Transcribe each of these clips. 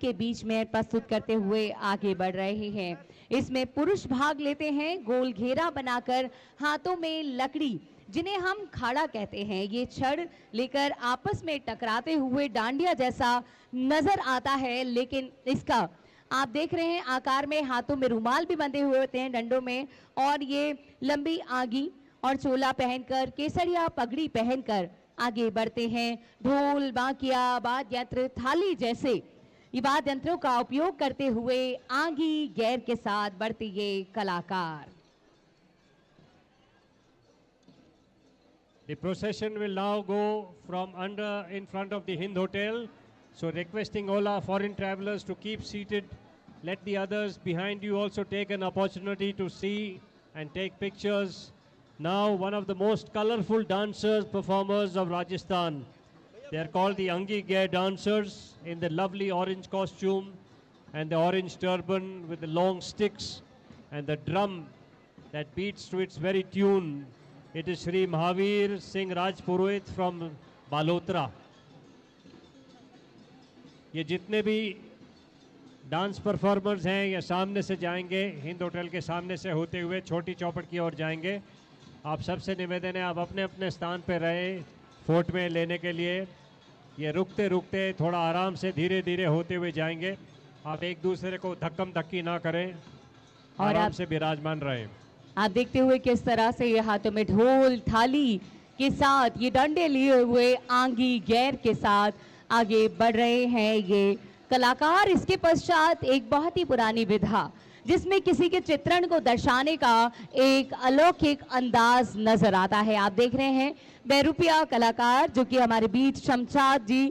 के बीच में प्रस्तुत करते हुए आगे बढ़ रहे हैं। इसमें पुरुष भाग लेते हैं गोल घेरा बनाकर, हाथों में लकड़ी जिन्हें हम खाड़ा कहते हैं, ये छड़ लेकर आपस में टकराते हुए डांडिया जैसा नजर आता है। लेकिन इसका आप देख रहे हैं आकार में, हाथों में रुमाल भी बंधे हुए होते हैं डंडों में, और ये लंबी आगी और चोला पहनकर, केसरिया पगड़ी पहनकर आगे बढ़ते हैं। ढोल, बांकिया, वाद्य यंत्र, थाली जैसे वाद्य यंत्रों का उपयोग करते हुए आंगी गैर के साथ बढ़ते ये कलाकार। The procession will now go from in front of the Hind Hotel. So requesting all our foreign travelers to keep seated. Let the others behind you also take an opportunity to see and take pictures. Now one of the most colorful dancers, performers of Rajasthan. They are called the Angi Gair dancers in the lovely orange costume and the orange turban with the long sticks and the drum that beats to its very tune. It is Shri Mahavir Singh Rajpurohit from Balotra. ये जितने भी dance performers हैं ये सामने से जाएंगे, Hind hotel के सामने से होते हुए छोटी चौपट की ओर जाएंगे। आप सबसे निवेदन है आप अपने अपने स्थान पर रहे फोर्ट में लेने के लिए। ये रुकते रुकते थोड़ा आराम से धीरे धीरे होते हुए जाएंगे। आप एक दूसरे को धक्कम धक्की ना करें और आराम से विराजमान रहें। आप देखते हुए किस तरह से ये हाथों में ढोल थाली के साथ ये डंडे लिए हुए आंगी गैर के साथ आगे बढ़ रहे हैं ये कलाकार। इसके पश्चात एक बहुत ही पुरानी विधा जिसमें किसी के चित्रण को दर्शाने का एक अलौकिक अंदाज नजर आता है। आप देख रहे हैं बेरुपिया कलाकार जो कि हमारे बीच शमशाद जी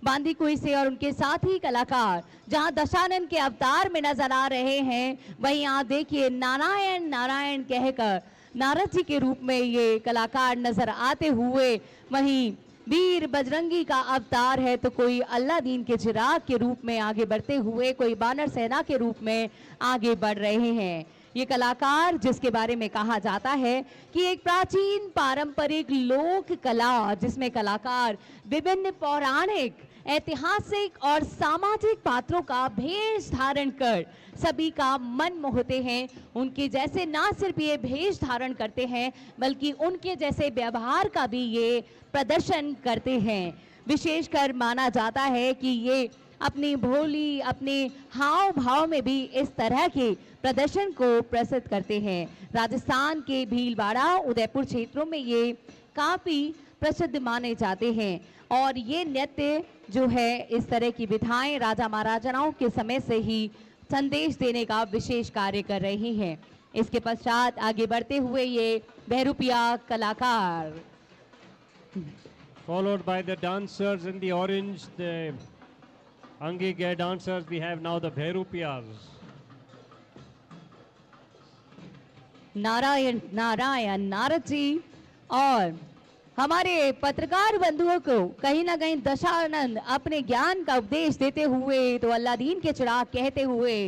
बांदीकुई से, और उनके साथ ही कलाकार जहां दशानन के अवतार में नजर आ रहे हैं, वहीं आप देखिए नारायण नारायण कहकर नारद जी के रूप में ये कलाकार नजर आते हुए, वहीं वीर बजरंगी का अवतार है तो कोई अल्लादीन के चिराग के रूप में आगे बढ़ते हुए, कोई बानर सेना के रूप में आगे बढ़ रहे हैं। ये कलाकार जिसके बारे में कहा जाता है कि एक प्राचीन पारंपरिक लोक कला जिसमें कलाकार विभिन्न पौराणिक, ऐतिहासिक और सामाजिक पात्रों का भेष धारण कर सभी का मन मोहते हैं। उनके जैसे ना सिर्फ ये भेष धारण करते हैं बल्कि उनके जैसे व्यवहार का भी ये प्रदर्शन करते हैं। विशेषकर माना जाता है कि ये अपनी भोली, अपने हाव भाव में भी इस तरह के प्रदर्शन को प्रस्तुत करते हैं। राजस्थान के भीलवाड़ा, उदयपुर क्षेत्रों में ये काफ़ी प्रसिद्ध माने जाते हैं और ये नृत्य जो है, इस तरह की विधाएं राजा महाराजाओं के समय से ही संदेश देने का विशेष कार्य कर रही हैं। इसके पश्चात आगे बढ़ते हुए ये बहरूपिया कलाकार, followed by the dancers in the orange, the Angi Gair dancers, we have now the Bhairupiyas. Narayan Narayan Narad ji और हमारे पत्रकार बंधुओं को कहीं ना कहीं दशानंद अपने ज्ञान का उपदेश देते हुए तो अल्लादीन के चिराग कहते हुए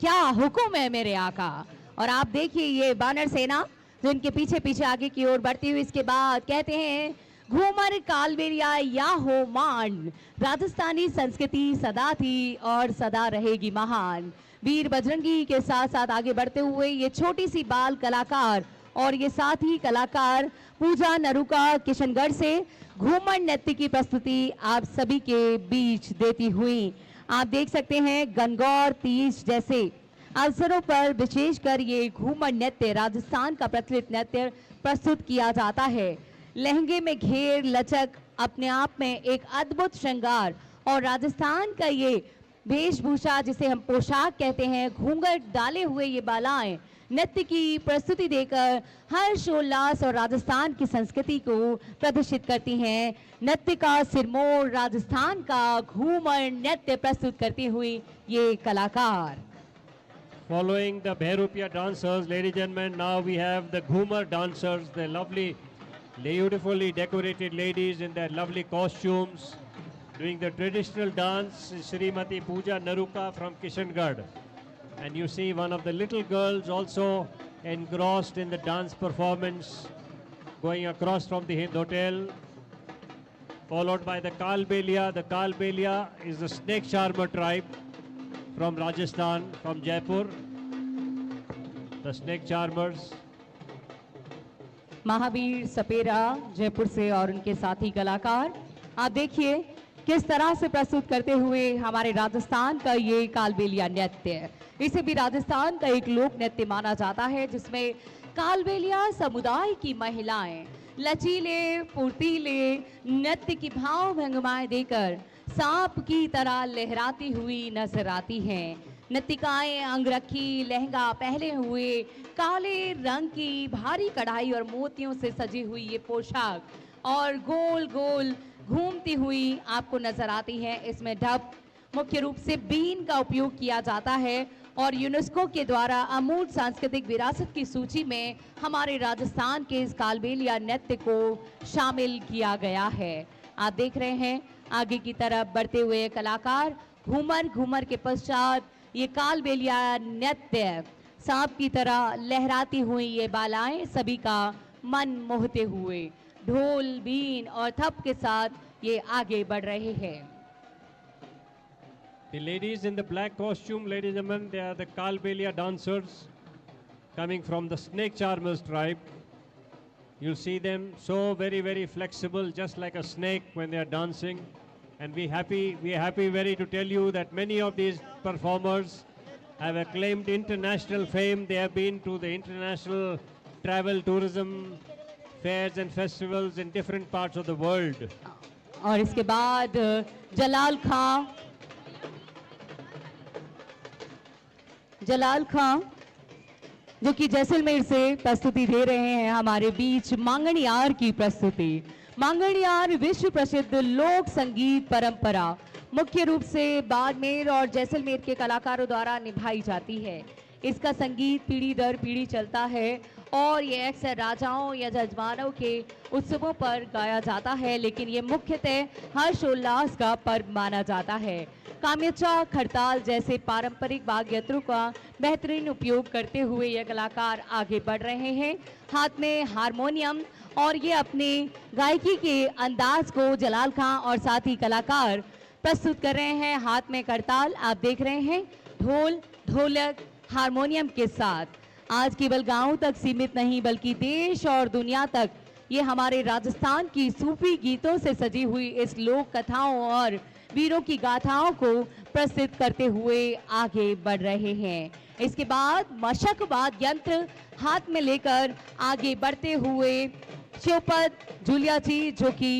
क्या हुक्म है मेरे आका। और आप देखिए ये बानर सेना जो इनके पीछे पीछे आगे की ओर बढ़ती हुई, इसके बाद कहते हैं घूमर कालबेरिया या हो मान, राजस्थानी संस्कृति सदा थी और सदा रहेगी महान। वीर बजरंगी के साथ साथ आगे बढ़ते हुए ये छोटी सी बाल कलाकार और ये साथ ही कलाकार पूजा नरुका किशनगढ़ से घूमर नृत्य की प्रस्तुति आप सभी के बीच देती हुई। आप देख सकते हैं गणगौर तीज जैसे अवसरों पर विशेषकर ये घूमर नृत्य राजस्थान का प्रचलित नृत्य प्रस्तुत किया जाता है। लहंगे में घेर लचक अपने आप में एक अद्भुत श्रृंगार और राजस्थान का ये वेशभूषा जिसे हम पोशाक कहते हैं, घूंघट डाले हुए ये बालाएं नृत्य की प्रस्तुति देकर हर्षोल्लास और राजस्थान की संस्कृति को प्रदर्शित करती हैं। नृत्य का सिरमौर राजस्थान का घूमर नृत्य प्रस्तुत करती हुई ये कलाकार। Following the Bhairupia dancers, ladies and gentlemen, now we have the Ghumar dancers, the lovely, beautifully decorated ladies in their lovely costumes, doing the traditional dance, Srimati Pooja Naruka from Kishangarh. And you see one of the little girls also engrossed in the dance performance, going across from the Hind Hotel. followed by the Kalbelia. The Kalbelia is the snake charmer tribe from Rajasthan, from Jaipur. The snake charmers. Mahavir सपेरा जयपुर से और उनके साथी कलाकार, आप देखिए किस तरह से प्रस्तुत करते हुए हमारे राजस्थान का ये कालबेलिया नृत्य है। इसे भी राजस्थान का एक लोक नृत्य माना जाता है, जिसमें कालबेलिया समुदाय की महिलाएं लचीले फुर्तीले नृत्य की भाव भंगिमाएं देकर सांप की तरह लहराती हुई नजर आती हैं। नृत्यिकाएं अंगरखी लहंगा पहने हुए काले रंग की भारी कढ़ाई और मोतियों से सजी हुई ये पोशाक और गोल गोल घूमती हुई आपको नजर आती हैं। इसमें ढप मुख्य रूप से बीन का उपयोग किया जाता है और यूनेस्को के द्वारा अमूर्त सांस्कृतिक विरासत की सूची में हमारे राजस्थान के इस कालबेलिया नृत्य को शामिल किया गया है। आप देख रहे हैं आगे की तरफ बढ़ते हुए कलाकार घूमर घूमर के पश्चात ये कालबेलिया नृत्य सांप की तरह लहराती हुई ये बालाएं सभी का मन मोहते हुए ढोल बीन और थप के साथ ये आगे बढ़ रहे हैं। The ladies in the black costume, ladies and gentlemen, they are the Kalbelia dancers coming from the snake charmers tribe. You'll see them so very flexible, just like a snake when they are dancing. And we are happy very to tell you that many of these performers have acclaimed international fame. They have been to the international travel tourism fairs and festivals in different parts of the world. और इसके बाद जलाल खां जो कि जैसलमेर से प्रस्तुति दे रहे हैं हमारे बीच मांगणियार की प्रस्तुति। मांगणियार विश्व प्रसिद्ध लोक संगीत परंपरा मुख्य रूप से बाड़मेर और जैसलमेर के कलाकारों द्वारा निभाई जाती है। इसका संगीत पीढ़ी दर पीढ़ी चलता है और ये अक्सर राजाओं या जजमानों के उत्सवों पर गाया जाता है, लेकिन ये मुख्यतः हर्षोल्लास का पर्व माना जाता है। काम्यचा खड़ताल जैसे पारंपरिक वाद्य यंत्रों का बेहतरीन उपयोग करते हुए ये कलाकार आगे बढ़ रहे हैं। हाथ में हारमोनियम और ये अपने गायकी के अंदाज को जलाल खां और साथी कलाकार प्रस्तुत कर रहे हैं। हाथ में करताल आप देख रहे हैं, ढोल ढोलक हारमोनियम के साथ। आज केवल गांव तक सीमित नहीं बल्कि देश और दुनिया तक ये हमारे राजस्थान की सूफी गीतों से सजी हुई इस लोक कथाओं और वीरों की गाथाओं को प्रस्तुत करते हुए आगे बढ़ रहे हैं। इसके बाद मशक वाद्य यंत्र हाथ में लेकर आगे बढ़ते हुए शिवपत जूलिया जी जो कि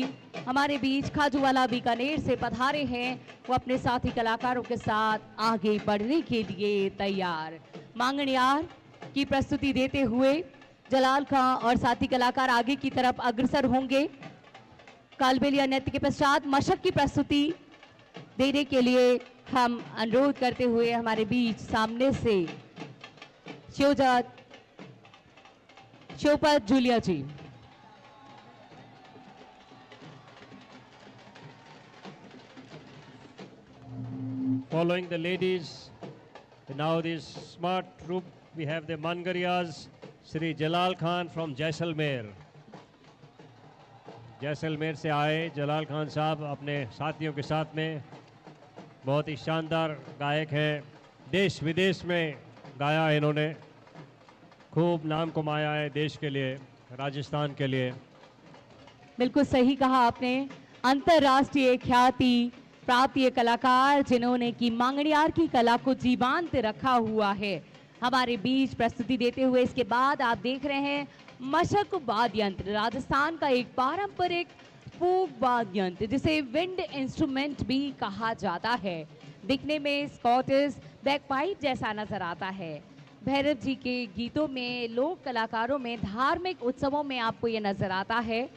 हमारे बीच खाजूवाला बीकानेर से पधारे हैं, वो अपने साथी कलाकारों के साथ आगे बढ़ने के लिए तैयार। मांगणियार की प्रस्तुति देते हुए जलाल खां और साथी कलाकार आगे की तरफ अग्रसर होंगे। कालबेलिया नृत्य के पश्चात मशक की प्रस्तुति देने के लिए हम अनुरोध करते हुए हमारे बीच सामने से Shivpat Julia ji. Following the ladies, now this smart troupe, we have the Mangariyas, Sri Jalal Khan from Jaisalmer. Jaisalmer से आए जलाल खान साहब अपने साथियों के साथ में, बहुत ही शानदार गायक हैं। देश विदेश में गाया है इन्होंने, खूब नाम कमाया है देश के लिए, राजस्थान के लिए। बिल्कुल सही कहा आपने, अंतर्राष्ट्रीय ख्याति प्राप्त ये कलाकार जिन्होंने की मांगणियार की कला को जीवंत रखा हुआ है, हमारे बीच प्रस्तुति देते हुए। इसके बाद आप देख रहे हैं मशक वाद्य यंत्र, राजस्थान का एक पारंपरिक फोक वाद्य यंत्र जिसे विंड इंस्ट्रूमेंट भी कहा जाता है। दिखने में स्कॉटिश बैकपाइप जैसा नजर आता है। भैरव जी के गीतों में, लोक कलाकारों में, धार्मिक उत्सवों में आपको ये नजर आता है।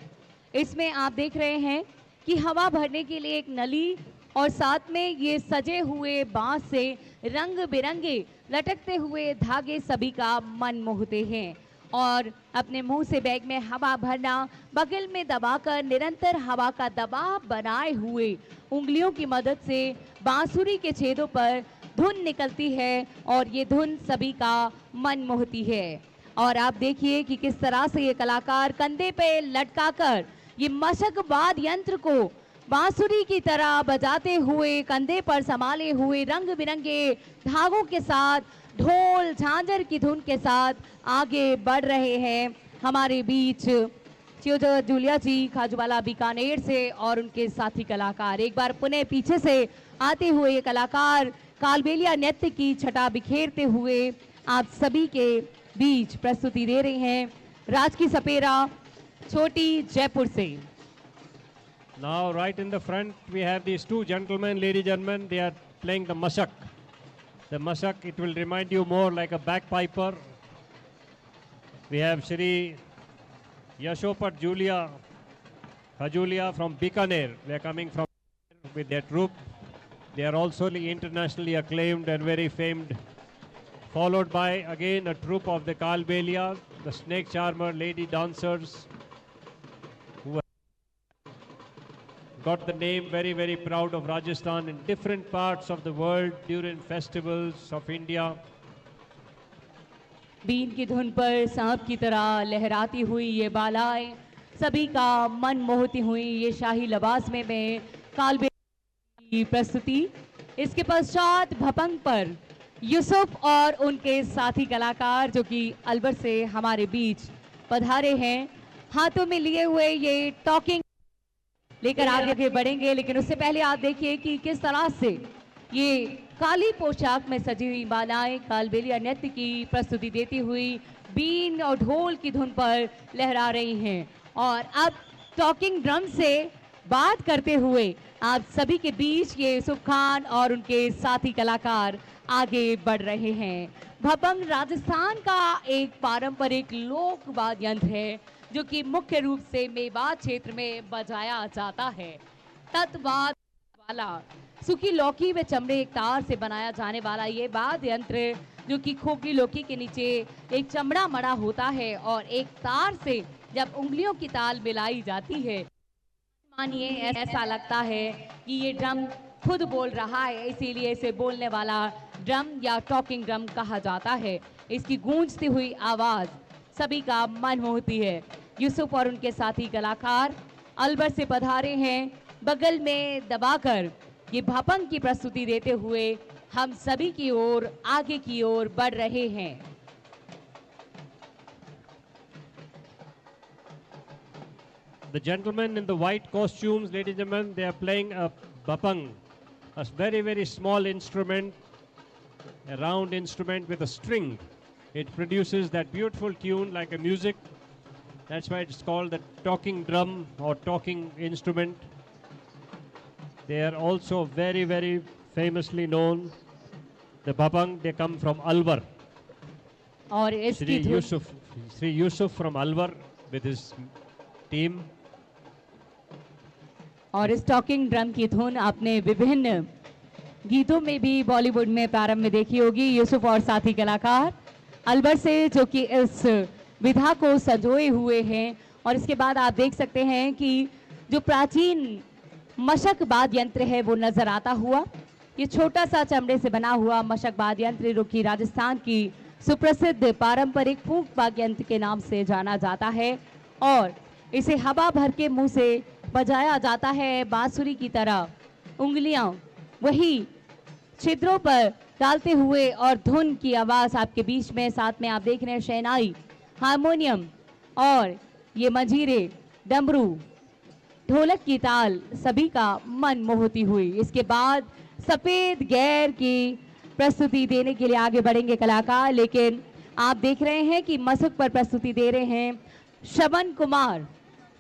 इसमें आप देख रहे हैं कि हवा भरने के लिए एक नली और साथ में ये सजे हुए बांस से रंग बिरंगे लटकते हुए धागे सभी का मन मोहते हैं और अपने मुंह से बैग में हवा भरना, बगल में दबाकर निरंतर हवा का दबाव बनाए हुए उंगलियों की मदद से बांसुरी के छेदों पर धुन निकलती है और ये धुन सभी का मन मोहती है। और आप देखिए कि किस तरह से ये कलाकार कंधे पे लटकाकर ये मशक वाद्य यंत्र को बांसुरी की तरह बजाते हुए, कंधे पर संभाले हुए, रंग बिरंगे धागों के साथ, ढोल झांझर की धुन के साथ आगे बढ़ रहे हैं हमारे बीच च्योजा जूलिया जी खाजूवाला बीकानेर से और उनके साथी कलाकार। एक बार पुनः पीछे से आते हुए ये कलाकार कालबेलिया नृत्य की छटा बिखेरते हुए आप सभी के बीच प्रस्तुति दे रहे हैं। राजकी सपेरा, छोटी जयपुर से। Now right in the front we have these two gentlemen, ladies and gentlemen, they are playing the mashak. The mashak, it will remind you more like a bagpiper. We have Shri Yashopat Julia Hajulia from Bikaner. They are coming from with their troupe. They are also internationally acclaimed and very famed. Followed by again a troupe of the Kalbelia, the snake charmer lady dancers, who got the name very, very proud of Rajasthan in different parts of the world during festivals of India. बीन की धुन पर सांप की तरह लहराती हुई ये बालाएं सभी का मन मोहती हुई ये शाही लबास में कालबेलिया की प्रस्तुति। इसके पश्चात भपंग पर यूसुफ और उनके साथी कलाकार जो कि अलवर से हमारे बीच पधारे हैं, हाथों में लिए हुए ये टॉकिंग लेकर आगे बढ़ेंगे। लेकिन उससे पहले आप देखिए कि किस तरह से ये काली पोशाक में सजी हुई बालाएं कालबेलिया नृत्य की प्रस्तुति देती हुई बीन और ढोल की धुन पर लहरा रही हैं। और अब टॉकिंग ड्रम से बात करते हुए आप सभी के बीच ये यूसुफ खान और उनके साथी कलाकार आगे बढ़ रहे हैं। भपंग राजस्थान का एक पारंपरिक लोक वाद्य यंत्र है जो कि मुख्य रूप से मेवात क्षेत्र में बजाया जाता है। तत्वाद वाला सूखी लौकी व चमड़े एक तार से बनाया जाने वाला ये वाद्य यंत्र जो कि खोखली लौकी के नीचे एक चमड़ा मड़ा होता है और एक तार से जब उंगलियों की ताल मिलाई जाती है, मानिए ऐसा लगता है कि ये ड्रम खुद बोल रहा है, इसीलिए इसे बोलने वाला ड्रम या टॉकिंग ड्रम कहा जाता है। इसकी गूंजती हुई आवाज सभी का मन मोहती है। यूसुफ और उनके साथी कलाकार अलवर से पधारे हैं, बगल में दबाकर ये भपंग की प्रस्तुति देते हुए हम सभी की ओर आगे की ओर बढ़ रहे हैं। The gentlemen in the white costumes, ladies and gentlemen, they are playing a bapang, a very, very small instrument, a round instrument with a string. It produces that beautiful tune like a music. That's why it's called the talking drum or talking instrument. They are also very, very famously known. The bapang, they come from Alwar. और इसकी Sri Yusuf from Alwar with his team. और इस talking drum की धुन आपने विभिन्न गीतों में भी बॉलीवुड में प्रारंभ में देखी होगी। यूसुफ और साथी कलाकार अलवर से जो कि इस विधा को संजोए हुए हैं। और इसके बाद आप देख सकते हैं कि जो प्राचीन मशक वाद्य यंत्र है वो नजर आता हुआ। ये छोटा सा चमड़े से बना हुआ मशक वाद्य यंत्र जो कि राजस्थान की सुप्रसिद्ध पारंपरिक फूंक वाद्य यंत्र के नाम से जाना जाता है और इसे हवा भर के मुंह से बजाया जाता है। बांसुरी की तरह उंगलियां वही छिद्रों पर डालते हुए और धुन की आवाज आपके बीच में, साथ में आप देख रहे हैं शहनाई, हारमोनियम और ये मंजीरे, डमरू, ढोलक की ताल सभी का मन मोहती हुई। इसके बाद सफेद गैर की प्रस्तुति देने के लिए आगे बढ़ेंगे कलाकार। लेकिन आप देख रहे हैं कि मशक पर प्रस्तुति दे रहे हैं श्रवण कुमार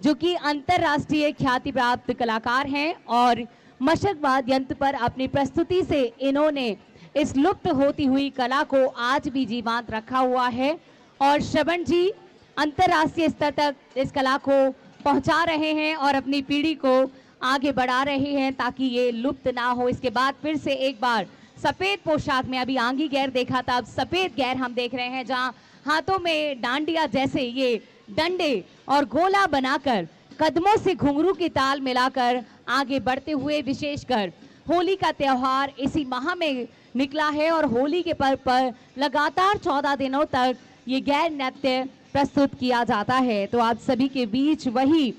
जो कि अंतरराष्ट्रीय ख्याति प्राप्त कलाकार हैं और मशक वाद्य यंत्र पर अपनी प्रस्तुति से इन्होंने इस लुप्त होती हुई कला को आज भी जीवंत रखा हुआ है और श्रवण जी अंतरराष्ट्रीय स्तर तक इस कला को पहुंचा रहे हैं और अपनी पीढ़ी को आगे बढ़ा रहे हैं ताकि ये लुप्त ना हो। इसके बाद फिर से एक बार सफेद पोशाक में, अभी आंगी गैर देखा था, अब सफेद गैर हम देख रहे हैं जहां हाथों में डांडिया जैसे ये डंडे और गोला बनाकर कदमों से घुंघरू की ताल मिलाकर आगे बढ़ते हुए, विशेषकर होली का त्योहार इसी माह में निकला है और होली के पर्व पर लगातार 14 दिनों तक ये गैर नृत्य प्रस्तुत किया जाता है। तो आप सभी के बीच वही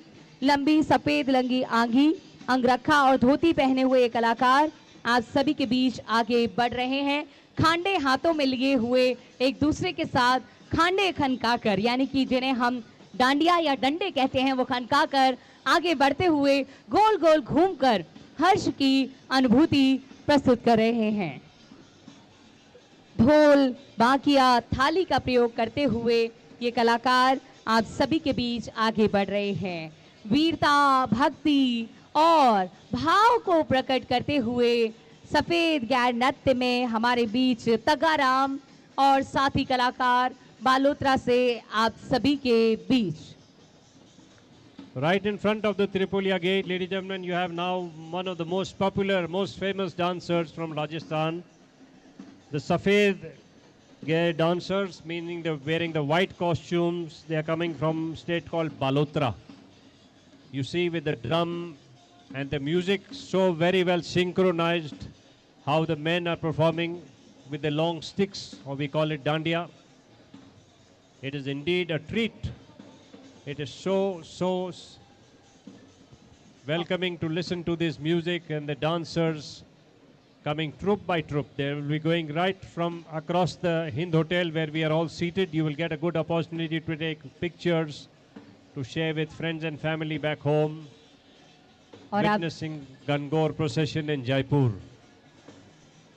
लंबी सफेद रंगी आंगी अंगरखा और धोती पहने हुए ये कलाकार आप सभी के बीच आगे बढ़ रहे हैं। खांडे हाथों में लिए हुए एक दूसरे के साथ खांडे खनकाकर, यानी कि जिन्हें हम डांडिया या डंडे कहते हैं, वो खनकाकर आगे बढ़ते हुए गोल गोल घूमकर हर्ष की अनुभूति प्रस्तुत कर रहे हैं। ढोल, बाकिया, थाली का प्रयोग करते हुए ये कलाकार आप सभी के बीच आगे बढ़ रहे हैं। वीरता, भक्ति और भाव को प्रकट करते हुए सफेद गैर नृत्य में हमारे बीच तगाराम और साथी कलाकार बालोतरा से आप सभी के बीच। Right in front of the Tripolia gate, ladies and gentlemen, you have now one of the most popular, most famous dancers from Rajasthan. The Safed Gair dancers, meaning they're wearing the white costumes. They are coming from a state called Balotra. You see with the drum and the music so very well synchronized, how the men are performing with the long sticks, or we call it dandiya. It is indeed a treat. It is so welcoming to listen to this music and the dancers coming troop by troop. They will be going right from across the Hind Hotel where we are all seated. You will get a good opportunity to take pictures, to share with friends and family back home, witnessing Gangaur procession in Jaipur.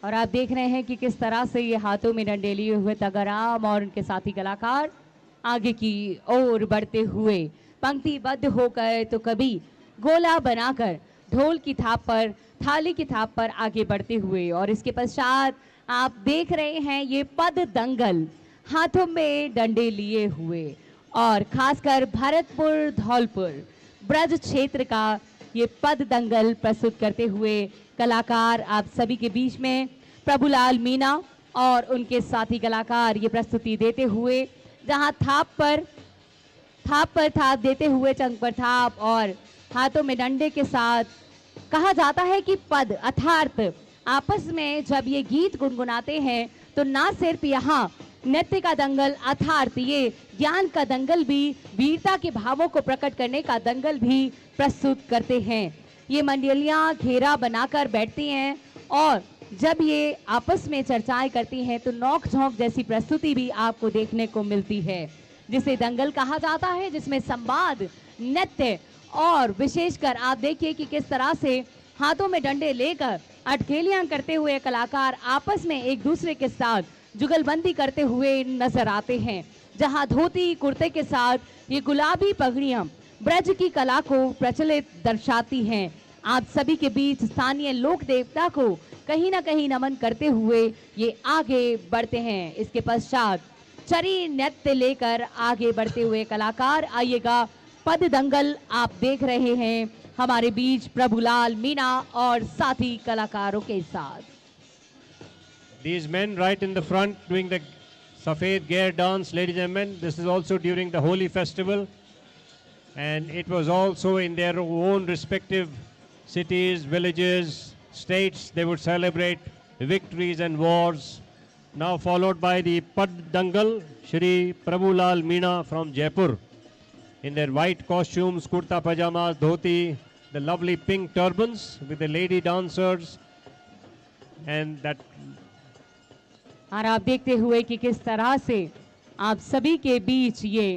और आप देख रहे हैं कि किस तरह से ये हाथों में डंडे लिए हुए तगाराम और उनके साथी कलाकार आगे की ओर बढ़ते हुए पंक्तिबद्ध होकर तो कभी गोला बनाकर ढोल की थाप पर, थाली की थाप पर आगे बढ़ते हुए, और इसके पश्चात आप देख रहे हैं ये पद दंगल हाथों में डंडे लिए हुए, और खासकर भरतपुर धौलपुर ब्रज क्षेत्र का ये पद दंगल प्रस्तुत करते हुए कलाकार आप सभी के बीच में प्रभुलाल मीणा और उनके साथी कलाकार ये प्रस्तुति देते हुए, जहां थाप पर थाप देते हुए चंग पर थाप और हाथों में डंडे के साथ कहा जाता है कि पद अर्थात आपस में जब ये गीत गुनगुनाते हैं तो ना सिर्फ यहाँ नृत्य का दंगल अर्थात ये ज्ञान का दंगल भी, वीरता के भावों को प्रकट करने का दंगल भी प्रस्तुत करते हैं। ये मंडलियां घेरा बनाकर बैठती हैं और जब ये आपस में चर्चाएं करती हैं तो नोक झोंक जैसी प्रस्तुति भी आपको देखने को मिलती है, जिसे दंगल कहा जाता है, जिसमें संवाद, नृत्य और विशेषकर आप देखिए कि किस तरह से हाथों में डंडे लेकर अटखेलियां करते हुए कलाकार आपस में एक दूसरे के साथ जुगलबंदी करते हुए नजर आते हैं, जहां धोती कुर्ते के साथ ये गुलाबी पगड़ियां ब्रज की कला को प्रचलित दर्शाती हैं। आप सभी के बीच स्थानीय लोक देवता को कहीं ना कहीं नमन करते हुए ये आगे बढ़ते हैं। इसके पश्चात चरी नृत्य लेकर आगे बढ़ते हुए कलाकार, आइएगा पद दंगल आप देख रहे हैं हमारे बीच प्रभुलाल मीणा और साथी कलाकारों के साथ। These men right in the front doing the Safed Gair dance, ladies and gentlemen, this is also during the Holi festival, and it was also in their own respective cities, villages, states. They would celebrate victories and wars. Now followed by the Pad Dangal, Shri Prabhulal Meena from Jaipur, in their white costumes, kurta pajamas, dhoti, the lovely pink turbans with the lady dancers, and that. और आप देखते हुए कि किस तरह से आप सभी के बीच ये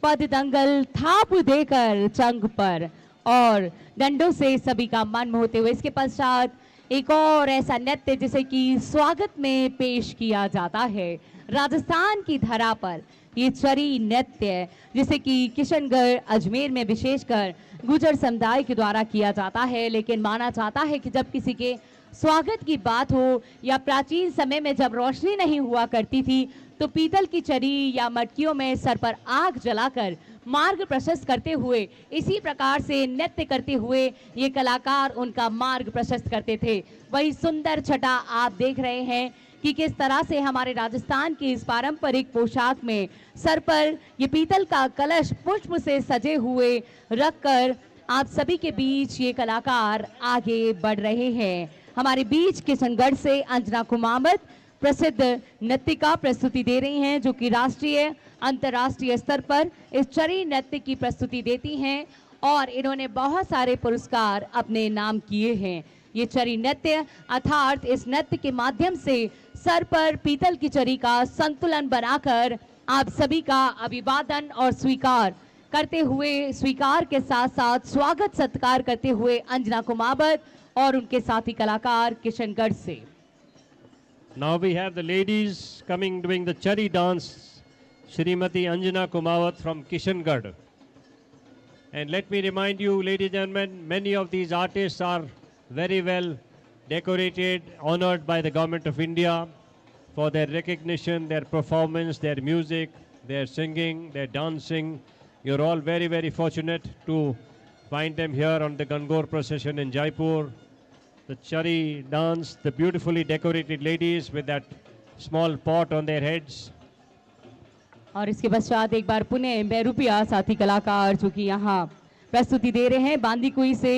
पद दंगल थाप देकर चंग पर और डंडों से सभी का मन मोहते हुए, इसके पश्चात एक और ऐसा नृत्य जिसे कि स्वागत में पेश किया जाता है राजस्थान की धरा पर, ये चरी नृत्य जिसे कि किशनगढ़, अजमेर में विशेषकर गुर्जर समुदाय के द्वारा किया जाता है। लेकिन माना जाता है कि जब किसी के स्वागत की बात हो या प्राचीन समय में जब रोशनी नहीं हुआ करती थी तो पीतल की चरी या मटकियों में सर पर आग जलाकर मार्ग प्रशस्त करते हुए, इसी प्रकार से नृत्य करते हुए ये कलाकार उनका मार्ग प्रशस्त करते थे। वही सुंदर छटा आप देख रहे हैं कि किस तरह से हमारे राजस्थान की इस पारंपरिक पोशाक में सर पर ये पीतल का कलश पुष्प से सजे हुए रखकर आप सभी के बीच ये कलाकार आगे बढ़ रहे हैं। हमारे बीच किशनगढ़ से अंजना कुमावत प्रसिद्ध नृत्यिका प्रस्तुति दे रही हैं, जो कि राष्ट्रीय अंतर्राष्ट्रीय स्तर पर इस चरी नृत्य की प्रस्तुति देती हैं और इन्होंने बहुत सारे पुरस्कार अपने नाम किए हैं। ये चरी नृत्य अर्थात इस नृत्य के माध्यम से सर पर पीतल की चरी का संतुलन बनाकर आप सभी का अभिवादन और स्वीकार करते हुए, स्वीकार के साथ साथ स्वागत सत्कार करते हुए अंजना कुमावत और उनके साथी कलाकार किशनगढ़ से। Now we have the ladies coming doing the chari dance, Shrimati Anjana Kumawat from Kishangarh. And let me remind you, ladies and gentlemen, many of these artists are very well decorated, honored by the Government of India for their recognition, their performance, their music, their singing, their dancing. You're all very, very fortunate to find them here on the Gangor procession in Jaipur. The chari dance, the beautifully decorated ladies with that small pot on their heads. और इसके पश्चात एक बार पुनः बेरुपिया साथी कलाकार जो कि यहाँ प्रस्तुति दे रहे हैं बांदीकुई से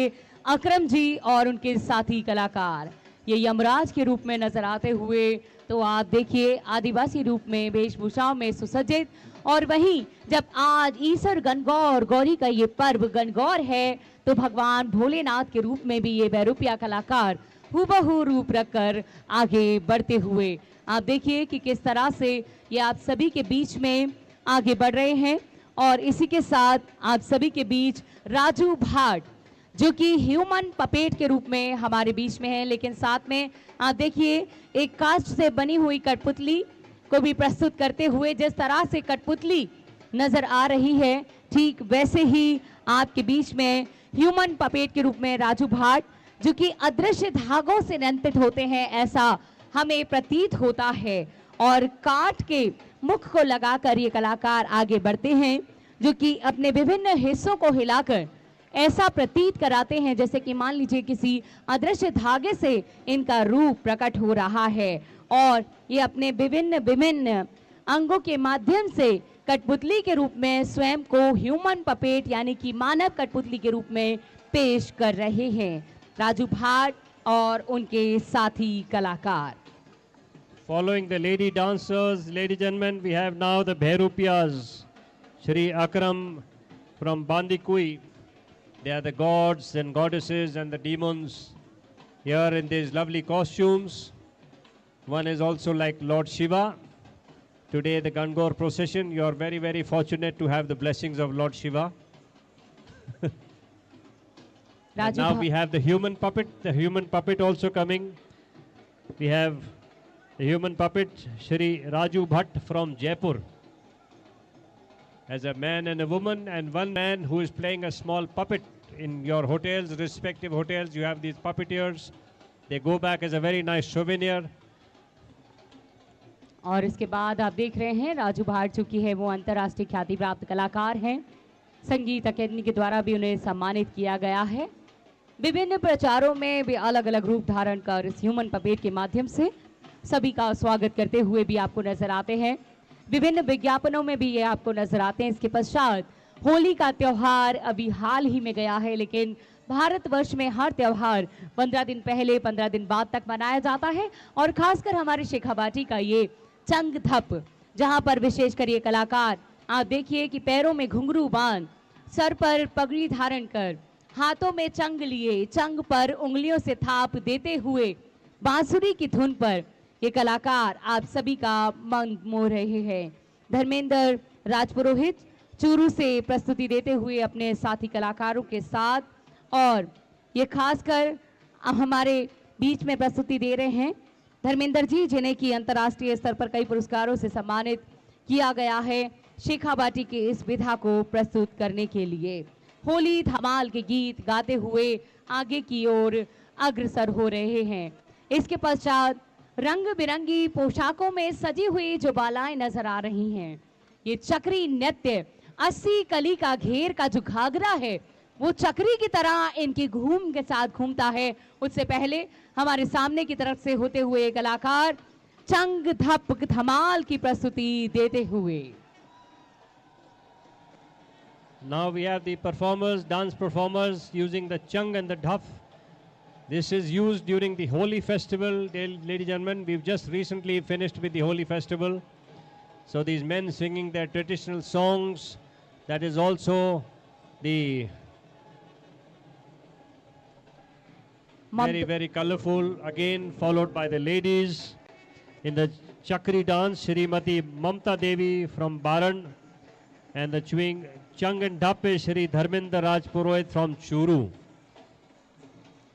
अकरम जी और उनके साथी कलाकार ये यमराज के रूप में नजर आते हुए, तो आप देखिए आदिवासी रूप में वेशभूषाओं में सुसज्जित। और वहीं जब आज ईसर गणगौर गौरी का ये पर्व गणगौर है, तो भगवान भोलेनाथ के रूप में भी ये बेरुपिया कलाकार हूबहू रूप रखकर आगे बढ़ते हुए आप देखिए कि किस तरह से ये आप सभी के बीच में आगे बढ़ रहे हैं। और इसी के साथ आप सभी के बीच राजू भाट जो कि ह्यूमन पपेट के रूप में हमारे बीच में है, लेकिन साथ में आप देखिए एक कांच से बनी हुई कठपुतली को भी प्रस्तुत करते हुए जिस तरह से कठपुतली नजर आ रही है, ठीक वैसे ही आपके बीच में ह्यूमन पपेट के रूप में राजू भाट जो कि अदृश्य धागों से नियंत्रित होते हैं, ऐसा हमें प्रतीत होता है। और काठ के मुख को लगाकर ये कलाकार आगे बढ़ते हैं जो कि अपने विभिन्न हिस्सों को हिलाकर ऐसा प्रतीत कराते हैं जैसे कि मान लीजिए किसी अदृश्य धागे से इनका रूप प्रकट हो रहा है। और ये अपने विभिन्न विभिन्न अंगों के माध्यम से कठपुतली के रूप में स्वयं को ह्यूमन पपेट यानी कि मानव कठपुतली के रूप में पेश कर रहे हैं राजू भाट और उनके साथी कलाकार। Following the lady dancers, ladies and gentlemen, we have now the Bhairupiyas, Shri Akram from Bandikui. They are the gods and goddesses and the demons here in these lovely costumes. One is also like Lord Shiva. Today the Gangor procession, you are very, very fortunate to have the blessings of Lord Shiva. And now we have the human puppet also coming. We have the human puppet, Shri Raju Bhatt from Jaipur. As a man and a woman, and one man who is playing a small puppet in your hotels, respective hotels, you have these puppeteers. They go back as a very nice souvenir. और इसके बाद आप देख रहे हैं राजू भाट जो कि है वो अंतर्राष्ट्रीय ख्याति प्राप्त कलाकार हैं। संगीत अकेडमी के द्वारा भी उन्हें सम्मानित किया गया है। विभिन्न प्रचारों में वे अलग अलग रूप धारण कर इस ह्यूमन पपेट के माध्यम से सभी का स्वागत करते हुए भी आपको नजर आते हैं। विभिन्न विज्ञापनों में भी ये आपको नजर आते हैं। इसके पश्चात होली का त्योहार अभी हाल ही में गया है, लेकिन भारतवर्ष में हर त्योहार 15 दिन पहले 15 दिन बाद तक मनाया जाता है। और खासकर हमारे शेखावाटी का ये चंग धप, जहां पर विशेषकर ये कलाकार आप देखिए कि पैरों में घुंघरू बांध, सर पर पगड़ी धारण कर, हाथों में चंग लिए, चंग पर उंगलियों से थाप देते हुए बांसुरी की धुन पर ये कलाकार आप सभी का मन मोह रहे हैं। धर्मेंद्र राजपुरोहित चूरू से प्रस्तुति देते हुए अपने साथी कलाकारों के साथ, और ये खासकर हमारे बीच में प्रस्तुति दे रहे हैं धर्मेंद्र जी, जिन्हें की अंतर्राष्ट्रीय स्तर पर कई पुरस्कारों से सम्मानित किया गया है शेखावाटी के इस विधा को प्रस्तुत करने के लिए। होली धमाल के गीत गाते हुए आगे की ओर अग्रसर हो रहे हैं। इसके पश्चात रंग बिरंगी पोशाकों में सजी हुई जो बालाएं नजर आ रही हैं, ये चक्री नृत्य 80 कली का घेर का जो घाघरा है वो चक्री की तरह इनकी घूम के साथ घूमता है। उससे पहले हमारे सामने की तरफ से होते हुए कलाकार चंग धप धमाल की प्रस्तुति देते हुए। Now we have the performers, dance performers using the chung and the dhuff. This is used during the Holi festival, ladies and gentlemen. We've just recently finished with the Holi festival. So these men singing their traditional songs, that is also the Very, very colorful. Again, followed by the ladies in the Chakri dance, Shrimati Mamta Devi from Baran, and the Chung and Dappe Shri Dharmendra Raj Purohit from Churu.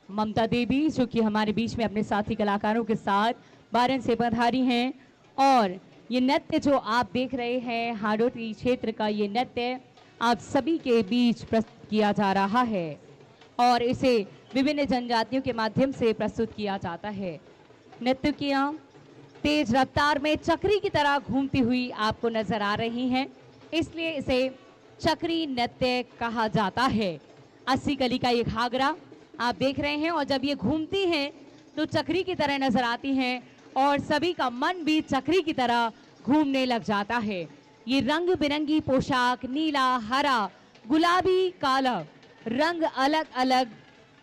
ममता देवी जो कि हमारे बीच में अपने साथी कलाकारों के साथ बारन से पधारी हैं, और ये नृत्य जो आप देख रहे हैं हाडोटी क्षेत्र का, ये नृत्य आप सभी के बीच प्रस्तुत किया जा रहा है और इसे विभिन्न जनजातियों के माध्यम से प्रस्तुत किया जाता है। नर्तकियां तेज रफ्तार में चक्री की तरह घूमती हुई आपको नजर आ रही हैं, इसलिए इसे चक्री नृत्य कहा जाता है। 80 कली का ये घाघरा आप देख रहे हैं, और जब ये घूमती हैं तो चक्री की तरह नजर आती हैं और सभी का मन भी चक्री की तरह घूमने लग जाता है। ये रंग बिरंगी पोशाक, नीला, हरा, गुलाबी, काला रंग अलग अलग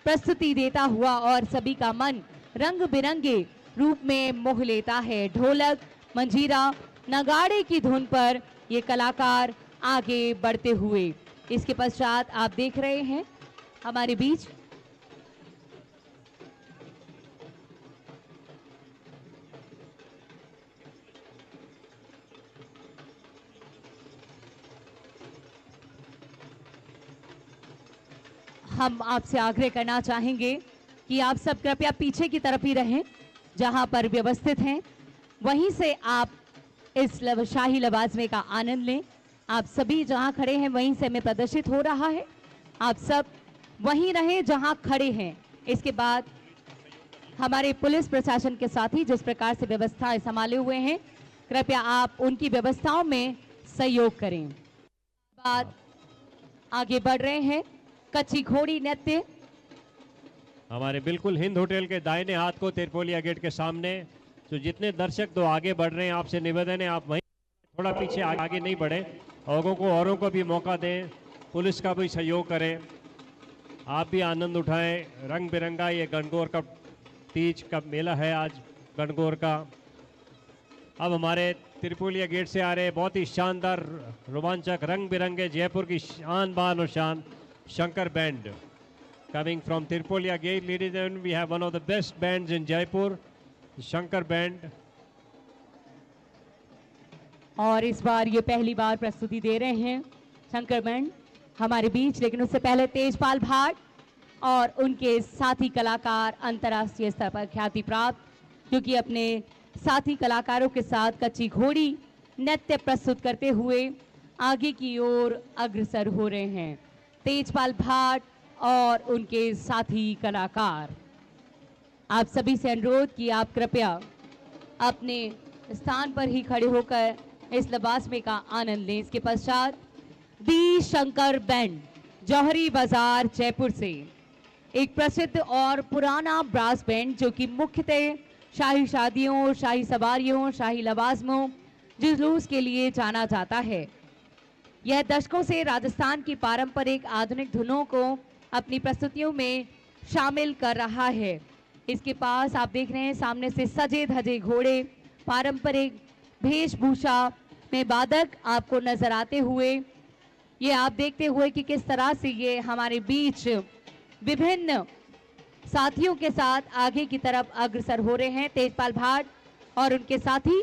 प्रस्तुति देता हुआ और सभी का मन रंग बिरंगे रूप में मोह लेता है। ढोलक, मंजीरा, नगाड़े की धुन पर ये कलाकार आगे बढ़ते हुए, इसके पश्चात आप देख रहे हैं हमारे बीच हम आपसे आग्रह करना चाहेंगे कि आप सब कृपया पीछे की तरफ ही रहें, जहां पर व्यवस्थित हैं वहीं से आप इस शाही लवाजमे का आनंद लें। आप सभी जहां खड़े हैं वहीं से हमें प्रदर्शित हो रहा है, आप सब वहीं रहें जहां खड़े हैं। इसके बाद हमारे पुलिस प्रशासन के साथी जिस प्रकार से व्यवस्थाएं संभाले हुए हैं, कृपया आप उनकी व्यवस्थाओं में सहयोग करें। बाद आगे बढ़ रहे हैं कच्ची घोड़ी नृत्य। हमारे बिल्कुल हिंद होटल के दाहिने हाथ को तिरपोलिया गेट के सामने। तो जितने दर्शक तो आगे बढ़ रहे हैं, आपसे निवेदन है आप वहीं थोड़ा पीछे आगे नहीं बढ़े, औरों को भी मौका दें, पुलिस का भी सहयोग करें, आप भी आनंद उठाएं। रंग बिरंगा ये गणगौर का तीज का मेला है आज गणगौर का। अब हमारे तिरपोलिया गेट से आ रहे बहुत ही शानदार रोमांचक रंग बिरंगे जयपुर की शान बान और शान Shankar Band coming from Tirpolia Gate. Ladies and gentlemen, we have one of the best bands in Jaipur, the Shankar Band. और इस बार ये पहली बार प्रस्तुति दे रहे हैं शंकर बैंड हमारे बीच, लेकिन उससे पहले तेजपाल भाट और उनके साथी कलाकार अंतर्राष्ट्रीय स्तर पर ख्याति प्राप्त, जो कि अपने साथी कलाकारों के साथ कच्ची घोड़ी नृत्य प्रस्तुत करते हुए आगे की ओर अग्रसर हो रहे हैं। तेजपाल भाट और उनके साथी कलाकार, आप सभी से अनुरोध कि आप कृपया अपने स्थान पर ही खड़े होकर इस लवाजमे का आनंद लें। इसके पश्चात दी शंकर बैंड जौहरी बाजार जयपुर से, एक प्रसिद्ध और पुराना ब्रास बैंड जो कि मुख्यतः शाही शादियों, शाही सवारियों, शाही लवाजमों, जुलूस के लिए जाना जाता है। यह दशकों से राजस्थान की पारंपरिक आधुनिक धुनों को अपनी प्रस्तुतियों में शामिल कर रहा है। इसके पास आप देख रहे हैं सामने से सजे धजे घोड़े पारंपरिक वेशभूषा में वादक आपको नजर आते हुए, ये आप देखते हुए कि किस तरह से ये हमारे बीच विभिन्न साथियों के साथ आगे की तरफ अग्रसर हो रहे हैं। तेजपाल भाट और उनके साथी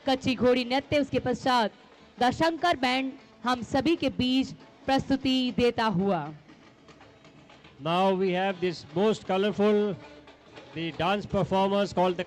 कच्ची घोड़ी नृत्य, उसके पश्चात द शंकर बैंड हम सभी के बीच प्रस्तुति देता हुआ। Now we have this most colorful the dance performers called the